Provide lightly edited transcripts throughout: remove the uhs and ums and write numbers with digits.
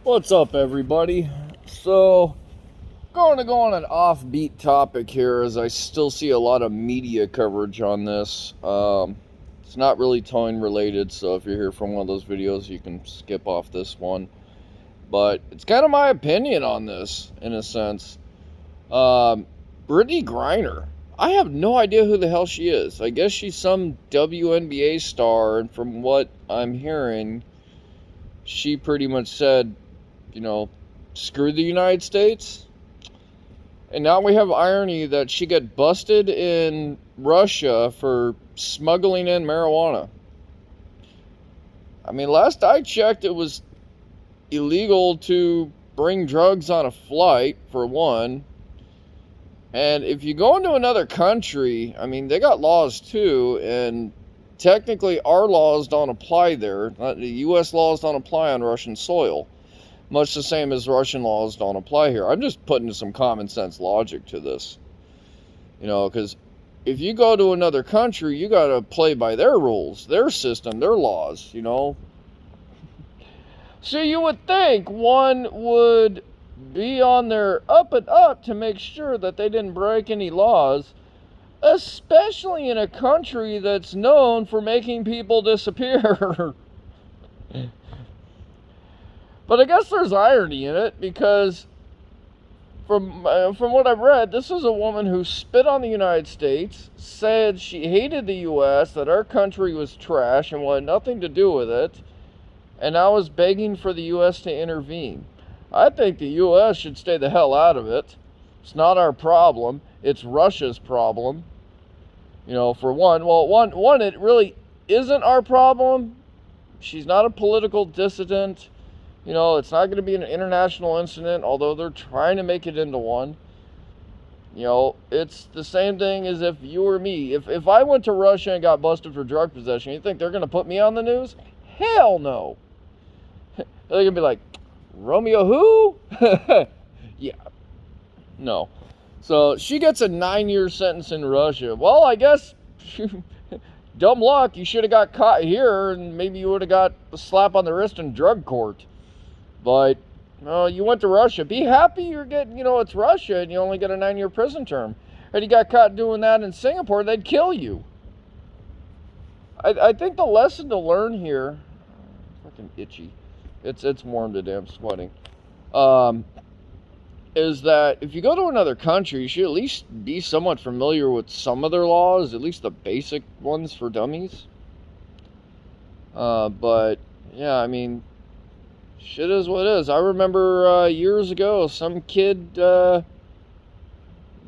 What's up, everybody? So, going to go on an offbeat topic here, as I still see a lot of media coverage on this. It's not really towing related, so if you're here from one of those videos, you can skip off this one. But it's kind of my opinion on this, in a sense. Brittney Griner. I have no idea who the hell she is. I guess she's some WNBA star, and from what I'm hearing, she pretty much said, screw the United States. And now we have irony that she got busted in Russia for smuggling in marijuana. I mean, last I checked, it was illegal to bring drugs on a flight, for one. And if you go into another country, I mean, they got laws too, and technically our laws don't apply there. The U.S. laws don't apply on Russian soil. Much the same as Russian laws don't apply here. I'm just putting some common sense logic to this. Because if you go to another country, you got to play by their rules, their system, their laws, So you would think one would be on their up and up to make sure that they didn't break any laws, especially in a country that's known for making people disappear. But I guess there's irony in it, because from what I've read, this is a woman who spit on the United States, said she hated the U.S., that our country was trash and wanted nothing to do with it, and now is begging for the U.S. to intervene. I think the U.S. should stay the hell out of it. It's not our problem. It's Russia's problem. For one. Well, one, it really isn't our problem. She's not a political dissident. It's not going to be an international incident, although they're trying to make it into one. It's the same thing as if you or me. If I went to Russia and got busted for drug possession, you think they're going to put me on the news? Hell no. They're going to be like, Romeo who? Yeah. No. So she gets a 9-year sentence in Russia. Well, I guess... dumb luck, you should have got caught here, and maybe you would have got a slap on the wrist in drug court. But, you went to Russia. Be happy you're getting, it's Russia, and you only get a 9-year prison term. Had you got caught doing that in Singapore, they'd kill you. I think the lesson to learn here... Fucking itchy. It's warm today, I'm sweating. Is that if you go to another country, you should at least be somewhat familiar with some of their laws, at least the basic ones for dummies. But, yeah, I mean, shit is what it is. I remember years ago, some kid, during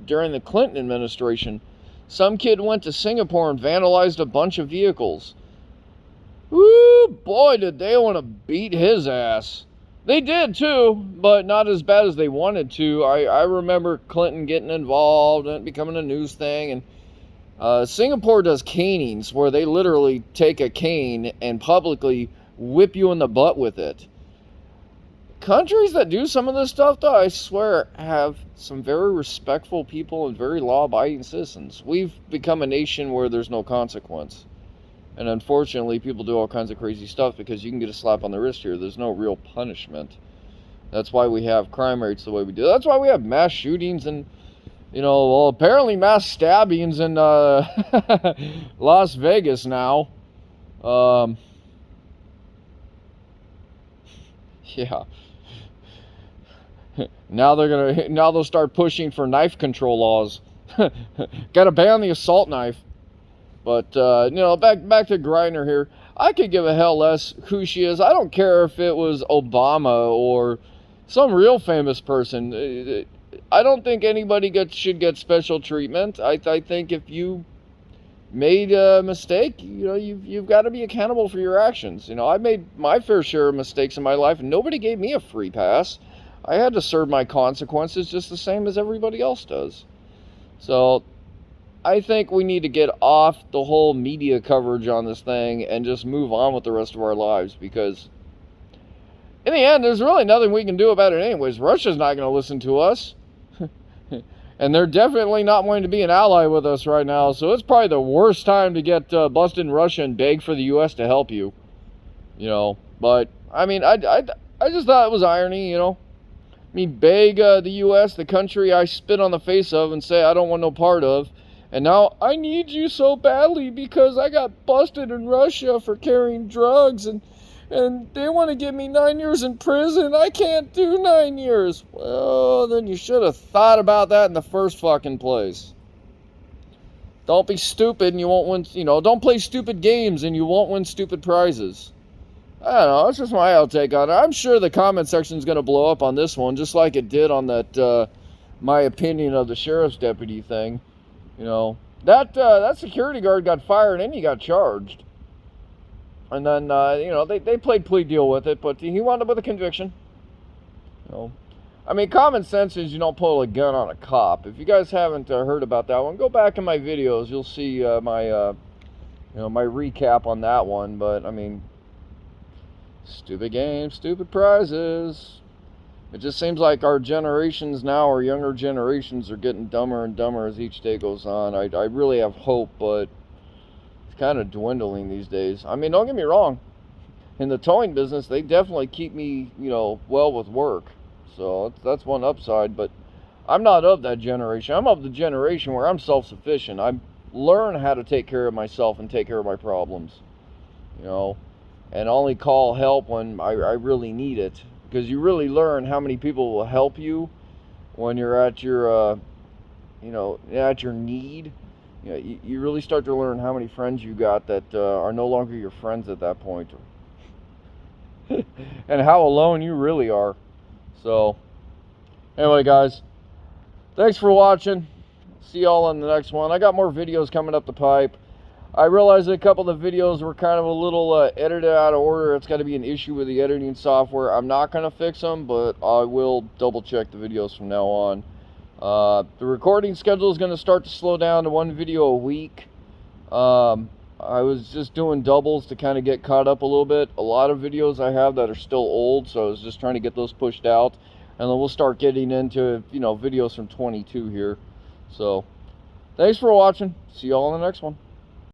the Clinton administration, some kid went to Singapore and vandalized a bunch of vehicles. Woo, boy, did they want to beat his ass. They did too, but not as bad as they wanted to. I remember Clinton getting involved and it becoming a news thing. And Singapore does canings, where they literally take a cane and publicly whip you in the butt with it. Countries that do some of this stuff, though, I swear, have some very respectful people and very law-abiding citizens. We've become a nation where there's no consequence. And unfortunately, people do all kinds of crazy stuff because you can get a slap on the wrist here. There's no real punishment. That's why we have crime rates the way we do. That's why we have mass shootings and, apparently mass stabbings in Las Vegas now. Yeah. Now they'll start pushing for knife control laws. Gotta ban the assault knife. But, back to Griner here. I could give a hell less who she is. I don't care if it was Obama or some real famous person. I don't think anybody should get special treatment. I think if you made a mistake, you've got to be accountable for your actions. I made my fair share of mistakes in my life, and nobody gave me a free pass. I had to serve my consequences just the same as everybody else does. So... I think we need to get off the whole media coverage on this thing and just move on with the rest of our lives, because in the end, there's really nothing we can do about it anyways. Russia's not going to listen to us. And they're definitely not wanting to be an ally with us right now, so it's probably the worst time to get busted in Russia and beg for the U.S. to help you. But, I mean, I just thought it was irony, you know. I mean, beg the U.S., the country I spit on the face of and say I don't want no part of. And now I need you so badly because I got busted in Russia for carrying drugs, and they want to give me 9 years in prison. I can't do 9 years. Well, then you should have thought about that in the first fucking place. Don't be stupid and you won't win, you know, don't play stupid games and you won't win stupid prizes. I don't know, that's just my outtake on it. I'm sure the comment section is going to blow up on this one, just like it did on that, my opinion of the sheriff's deputy thing. You know, that security guard got fired and he got charged. And then, you know, they played plea deal with it, but he wound up with a conviction. You know, I mean, common sense is you don't pull a gun on a cop. If you guys haven't heard about that one, go back in my videos. You'll see my, you know, my recap on that one. But, I mean, stupid games, stupid prizes. It just seems like our generations now, our younger generations, are getting dumber and dumber as each day goes on. I really have hope, but it's kind of dwindling these days. I mean, don't get me wrong. In the towing business, they definitely keep me, you know, well with work. So that's one upside, but I'm not of that generation. I'm of the generation where I'm self-sufficient. I learn how to take care of myself and take care of my problems, you know, and only call help when I really need it. Because you really learn how many people will help you when you're at your, you know, at your need. You know, you really start to learn how many friends you got that are no longer your friends at that point. And how alone you really are. So, anyway, guys, thanks for watching. See y'all in the next one. I got more videos coming up the pipe. I realized that a couple of the videos were kind of a little edited out of order. It's got to be an issue with the editing software. I'm not going to fix them, but I will double check the videos from now on. The recording schedule is going to start to slow down to one video a week. I was just doing doubles to kind of get caught up a little bit. A lot of videos I have that are still old, so I was just trying to get those pushed out. And then we'll start getting into, you know, videos from 22 here. So, thanks for watching. See y'all in the next one.